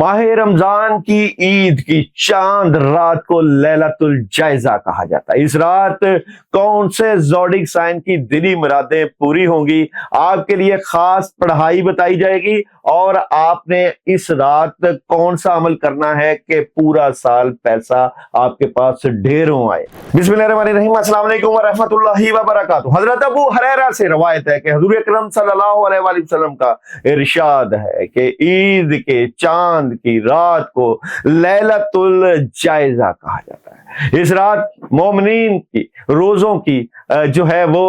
माह रमजान की ईद की चांद रात को लैलतुल जायजा कहा जाता है। इस रात कौन से ज़ोडिक साइन की दिली मुरादें पूरी होंगी, आपके लिए खास पढ़ाई बताई जाएगी और आपने इस रात कौन सा अमल करना है कि पूरा साल पैसा आपके पास ढेरों आए। बिस्मिल्लाहिर्रहमानिर्रहीम, अस्सलाम वालेकुम व रहमतुल्लाहि व बरकातुहू। हजरत अबू हुरैरा से रवायत है कि हुजूर अकरम सल्लल्लाहु अलैहि वसल्लम का इरशाद है कि ईद के चांद की रात को लैलतुल जायजा कहा जाता है। इस रात मोमिनीन की रोजों की जो है वो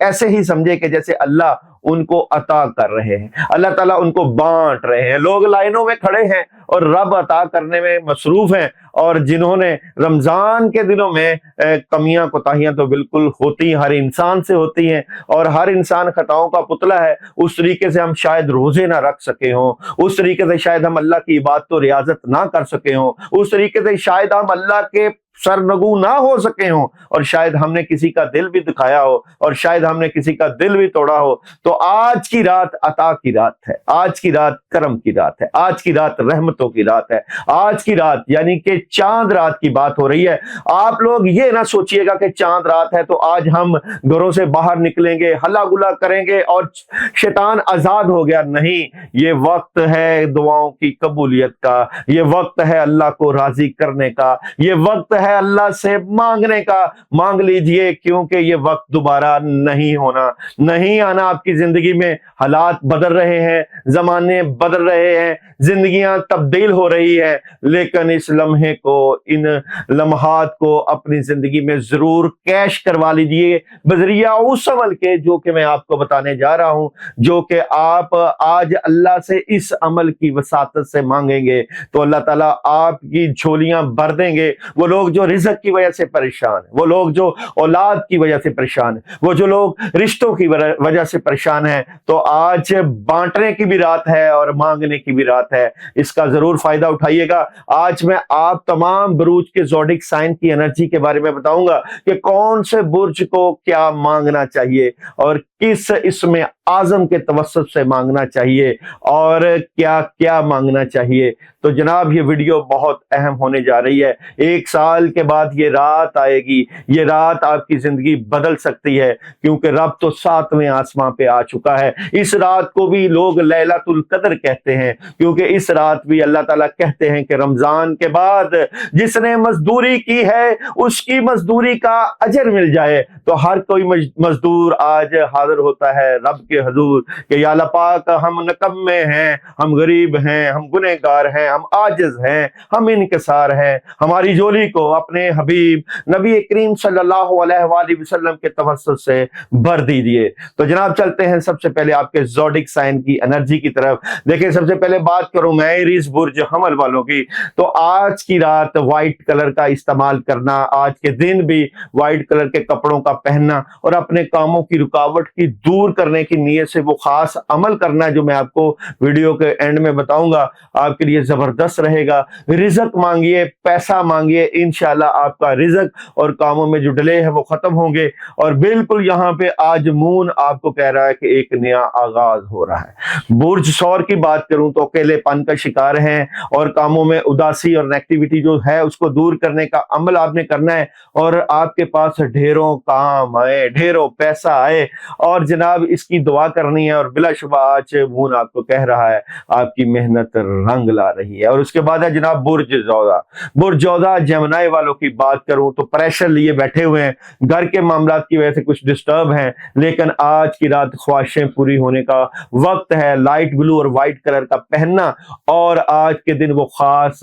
ऐसे ही समझे कि जैसे अल्लाह उनको अता कर रहे हैं, अल्लाह ताला उनको बांट रहे हैं। लोग लाइनों में खड़े हैं और रब अता करने में मसरूफ हैं, और जिन्होंने रमजान के दिनों में कमियां कोताहियां तो बिल्कुल होती हैं, हर इंसान से होती हैं और हर इंसान खताओं का पुतला है। उस तरीके से हम शायद रोजे ना रख सके हों, उस तरीके से शायद हम अल्लाह की इबादत तो रियाजत ना कर सके हों, उस तरीके से शायद हम अल्लाह के सरनगू ना हो सके हों, और शायद हमने किसी का दिल भी दुखाया हो, और शायद हमने किसी का दिल भी तोड़ा हो। तो आज की रात अता की रात है, आज की रात करम की रात है, आज की रात रहमतों की रात है। आज की रात यानी कि चांद रात की बात हो रही है। आप लोग ये ना सोचिएगा कि चांद रात है तो आज हम घरों से बाहर निकलेंगे, हल्ला गुल्ला करेंगे और शैतान आजाद हो गया। नहीं, ये वक्त है दुआओं की कबूलियत का, ये वक्त है अल्लाह को राजी करने का, ये वक्त है अल्लाह से मांगने का। मांग लीजिए, क्योंकि ये वक्त दोबारा नहीं होना, नहीं आना आपकी जिंदगी में। हालात बदल रहे हैं, जमाने बदल रहे हैं, जिंदगियां तब्दील हो रही है, लेकिन इस लम्हे को, इन लम्हात को अपनी जिंदगी में जरूर कैश करवा लीजिए बजरिया उस अमल के जो कि मैं आपको बताने जा रहा हूं, जो कि आप आज अल्लाह से इस अमल की वसातत से मांगेंगे तो अल्लाह ताला आपकी झोलियां भर देंगे। वो लोग जो रिज़्क की वजह से परेशान है, वो लोग जो औलाद की वजह से परेशान है, वो जो लोग रिश्तों की वजह से परेशान है, तो आज बांटने की भी रात है और मांगने की भी रात है। इसका जरूर फायदा उठाइएगा। आज मैं आप तमाम बुरूज के ज़ोडिक साइन की एनर्जी के बारे में बताऊंगा कि कौन से बुर्ज को क्या मांगना चाहिए और किस इसमें आजम के तवस्सुत से मांगना चाहिए और क्या क्या मांगना चाहिए। तो जनाब, ये वीडियो बहुत अहम होने जा रही है। एक साल के बाद ये रात आएगी, ये रात आपकी जिंदगी बदल सकती है, क्योंकि रब तो 7वें आसमां पे आ चुका है। इस रात को भी लोग लैलतुल कद्र कहते हैं, क्योंकि इस रात भी अल्लाह ताला कहते हैं कि रमजान के बाद जिसने मजदूरी की है उसकी मजदूरी का अजर मिल जाए। तो हर कोई मजदूर आज हाजिर होता है रब के हुजूर कि या अल्लाह पाक, हम नकम्मे हैं, हम गरीब हैं, हम गुनहगार हैं, हम आजिज हैं, हम इनकिसार हैं, हमारी झोली को अपने हबीब नबी करीम सल्लल्लाहु अलैहि वसल्लम के तवस्सुत से भर दीजिए। तो जनाब, चलते हैं सबसे पहले आपके ज़ोडिक साइन की एनर्जी की तरफ। देखिए, सबसे पहले बात करूं मैं एरीज बुर्ज हमल वालों की, तो आज की रात व्हाइट कलर का इस्तेमाल करना, आज के दिन भी व्हाइट कलर के कपड़ों का पहनना और अपने कामों की रुकावट की दूर करने की नीयत से वो खास अमल करना है जो मैं आपको वीडियो के एंड में बताऊंगा, आपके लिए जबरदस्त रहेगा। रिज़्क मांगिए, पैसा मांगिए, इंशाल्लाह आपका रिज़्क और कामों में जो डिले है वो खत्म होंगे। और बिल्कुल यहाँ पे आज मून आपको कह रहा है कि एक नया आगाज हो रहा है। बुर्ज सौर की बात करूं तो अकेलेपन का शिकार हैं और कामों में उदासी और नेगेटिविटी जो है उसको दूर करने का अमल आपने करना है, और आपके पास ढेरों काम आए, ढेरों पैसा आए, और जनाब इसकी दुआ करनी है। और बिलाशुबा आज मून आपको कह रहा है आपकी मेहनत रंग ला रही है। और उसके बाद है जनाब बुर्ज जौदा। बुर्ज जौदा जमनाई वालों की बात करूं तो प्रेशर लिए बैठे हुए हैं, घर के मामला की वजह से कुछ डिस्टर्ब हैं, लेकिन आज की रात ख्वाहिशें पूरी होने का वक्त है। लाइट ब्लू और व्हाइट कलर का पहनना और आज के दिन वो खास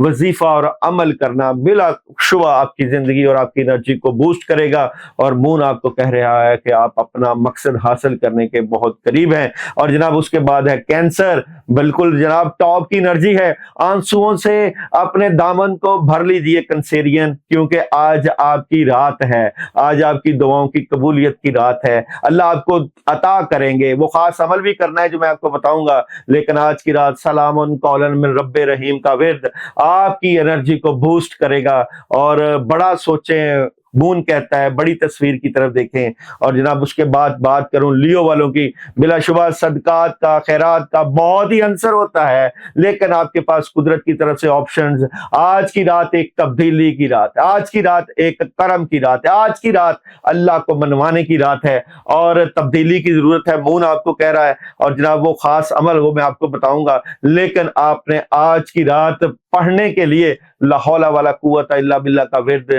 वजीफा और अमल करना बिलाशुबा आपकी जिंदगी और आपकी एनर्जी को बूस्ट करेगा। और मून आपको कह रहा है कि आप अपना मकसद हासिल करने के बहुत करीब हैं। और जनाब उसके बाद है कैंसर। बिल्कुल जनाब टॉप की एनर्जी है। आंसुओं से अपने दामन को भर लीजिए कैंसेरियन, क्योंकि आज आपकी रात है, आज आपकी दुआओं की कबूलियत की रात है। अल्लाह आपको अता करेंगे। वो खास अमल भी करना है जो मैं आपको बताऊंगा, लेकिन आज की रात सलामुन कौलन मिन रब्बे रहीम का विर्द आपकी एनर्जी को बूस्ट करेगा। और बड़ा सोचें, مون کہتا ہے بڑی تصویر کی طرف دیکھیں. اور جناب اس کے بعد بات کروں لیو والوں کی، بلا شبہ صدقات کا، خیرات کا بہت ہی عنصر ہوتا ہے، لیکن آپ کے پاس قدرت کی طرف سے آپشنز. آج کی رات ایک تبدیلی کی رات ہے، آج کی رات ایک کرم کی رات ہے، آج کی رات اللہ کو منوانے کی رات ہے اور تبدیلی کی ضرورت ہے. مون آپ کو کہہ رہا ہے اور جناب وہ خاص عمل وہ میں آپ کو بتاؤں گا، لیکن آپ نے آج کی رات پڑھنے کے لیے لا حول ولا قوت الا باللہ کا ورد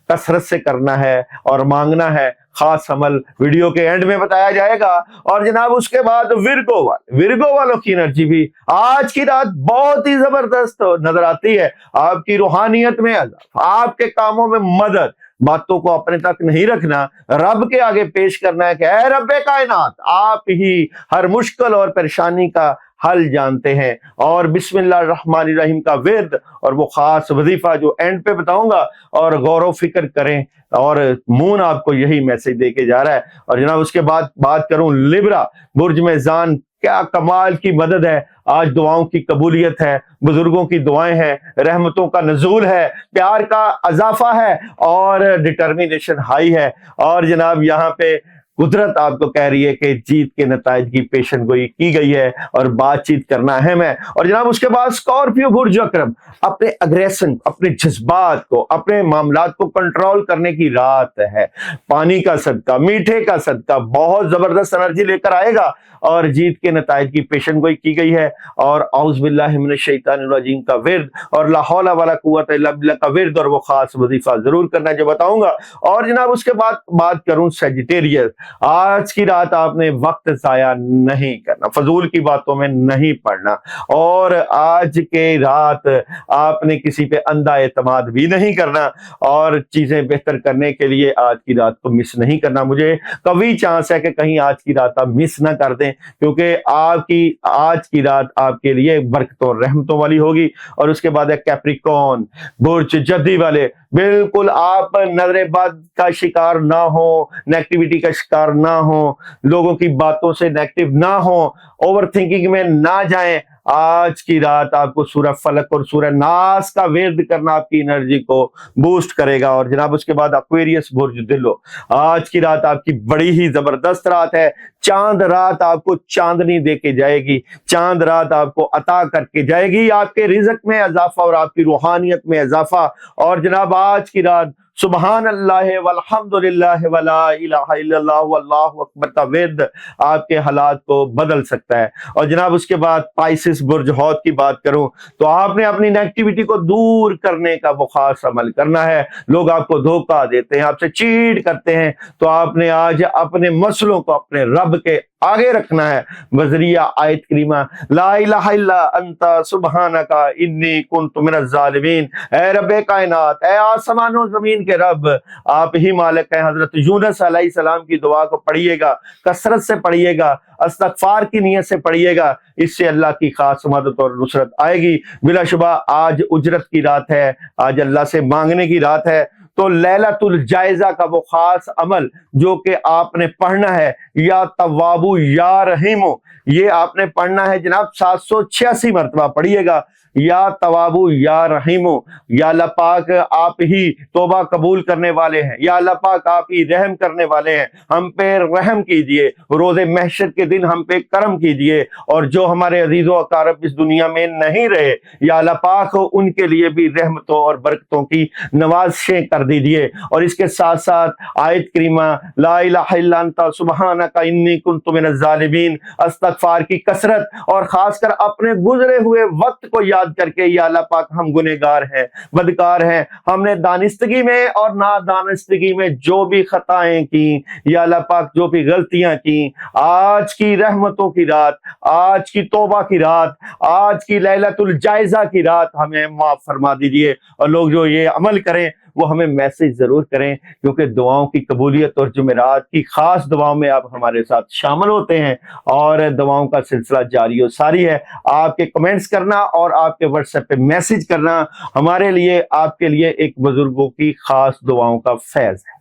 کثرت سے کرنا ہے اور مانگنا ہے. خاص عمل ویڈیو کے اینڈ میں بتایا جائے گا. اور جناب اس کے بعد ورگو والوں کی انرجی بھی آج کی رات بہت ہی زبردست نظر آتی ہے. آپ کی روحانیت میں اضافہ، آپ کے کاموں میں مدد، باتوں کو اپنے تک نہیں رکھنا، رب کے آگے پیش کرنا ہے کہ اے رب کائنات، آپ ہی ہر مشکل اور پریشانی کا حل جانتے ہیں. اور بسم اللہ الرحمن الرحیم کا ورد اور وہ خاص وظیفہ جو اینڈ پہ بتاؤں گا، اور غور و فکر کریں. اور مون آپ کو یہی میسج دے کے جا رہا ہے. اور جناب اس کے بعد بات کروں لیبرا برج میزان، کیا کمال کی مدد ہے. آج دعاؤں کی قبولیت ہے، بزرگوں کی دعائیں ہیں، رحمتوں کا نزول ہے، پیار کا اضافہ ہے اور ڈٹرمینیشن ہائی ہے. اور جناب یہاں پہ قدرت آپ کو کہہ رہی ہے کہ جیت کے نتائج کی پیشن گوئی کی گئی ہے اور بات چیت کرنا اہم ہے. اور جناب اس کے بعد اسکارپیو برج اکرم، اپنے اگریشن، اپنے جذبات کو، اپنے معاملات کو کنٹرول کرنے کی رات ہے. پانی کا صدقہ، میٹھے کا صدقہ بہت زبردست انرجی لے کر آئے گا اور جیت کے نتائج کی پیشن گوئی کی گئی ہے. اور اعوذ باللہ من الشیطان الرجیم کا ورد اور لا حول ولا قوت الا باللہ کا ورد اور وہ خاص وظیفہ ضرور کرنا جو بتاؤں گا. اور جناب اس کے بعد بات کروں سیجیٹیریس، آج کی رات آپ نے وقت ضائع نہیں کرنا، فضول کی باتوں میں نہیں پڑنا، اور آج کے رات آپ نے کسی پہ اندھا اعتماد بھی نہیں کرنا اور چیزیں بہتر کرنے کے لیے آج کی رات کو مس نہیں کرنا. مجھے کبھی چانس ہے کہ کہیں آج کی رات آپ مس نہ کر دیں، کیونکہ آپ کی آج کی رات آپ کے لیے برکتوں رحمتوں والی ہوگی. اور اس کے بعد ہے کیپریکون برج جدی والے، بالکل آپ نظر بد کا شکار نہ ہو، نیگیٹیوٹی کا شکار نہ ہو، لوگوں کی باتوں سے نیگیٹو نہ ہو، اوور تھنکنگ میں نہ جائیں. آج کی رات آپ کو سورہ فلق اور سورہ ناس کا ورد کرنا آپ کی انرجی کو بوسٹ کرے گا. اور جناب اس کے بعد ایکویریس برج دلو، آج کی رات آپ کی بڑی ہی زبردست رات ہے. چاند رات آپ کو چاندنی دے کے جائے گی، چاند رات آپ کو عطا کر کے جائے گی، آپ کے رزق میں اضافہ اور آپ کی روحانیت میں اضافہ. اور جناب آج کی رات سبحان اللہ والحمد للہ ولا الہ الا اللہ واللہ اکبر کا ورد آپ کے حالات کو بدل سکتا ہے. اور جناب اس کے بعد پائسس برج حوت کی بات کروں تو آپ نے اپنی نیگیٹیوٹی کو دور کرنے کا وہ خاص عمل کرنا ہے. لوگ آپ کو دھوکہ دیتے ہیں، آپ سے چیٹ کرتے ہیں، تو آپ نے آج اپنے مسئلوں کو اپنے رب کے آگے رکھنا ہے. بذریعہ آیت کریمہ لا الہ الا انت سبحانک انی کنت من الظالمین، اے رب کائنات، اے آسمان و زمین کے رب، آپ ہی مالک ہیں. حضرت یونس علیہ السلام کی دعا کو پڑھیے گا، کثرت سے پڑھیے گا، استغفار کی نیت سے پڑھیے گا، اس سے اللہ کی خاص مدد اور نصرت آئے گی. بلا شبہ آج اجرت کی رات ہے، آج اللہ سے مانگنے کی رات ہے. تو لیلۃ الجائزہ کا وہ خاص عمل جو کہ آپ نے پڑھنا ہے، یا توابو یا رحیمو، یہ آپ نے پڑھنا ہے جناب 786 مرتبہ پڑھیے گا. یا توابو یا رحیمو، یا اللہ پاک آپ ہی توبہ قبول کرنے والے ہیں، یا اللہ پاک آپ ہی رحم کرنے والے ہیں، ہم پہ رحم کیجئے، روز محشر کے دن ہم پہ کرم کیجئے. اور جو ہمارے عزیز و اقارب اس دنیا میں نہیں رہے، یا اللہ پاک ان کے لیے بھی رحمتوں اور برکتوں کی نوازشیں کر دیجئے. اور اس کے ساتھ ساتھ آیت کریمہ لا الہ الا انت سبحانک انی کنت من الظالمین، استغفار کی کثرت، اور خاص کر اپنے گزرے ہوئے وقت کو یاد کر کے، یا اللہ پاک ہم گنہگار ہیں، بدکار ہیں، ہم نے دانستگی میں اور نادانستگی میں جو بھی خطائیں کی، یا اللہ پاک جو بھی غلطیاں کی، آج کی رحمتوں کی رات، آج کی توبہ کی رات، آج کی لیلۃ الجائزہ کی رات ہمیں معاف فرما دیجئے. اور لوگ جو یہ عمل کریں وہ ہمیں میسج ضرور کریں، کیونکہ دعاؤں کی قبولیت اور جمعرات کی خاص دعاؤں میں آپ ہمارے ساتھ شامل ہوتے ہیں اور دعاؤں کا سلسلہ جاری و ساری ہے. آپ کے کمنٹس کرنا اور آپ کے واٹس ایپ پہ میسج کرنا ہمارے لیے، آپ کے لیے ایک بزرگوں کی خاص دعاؤں کا فیض ہے.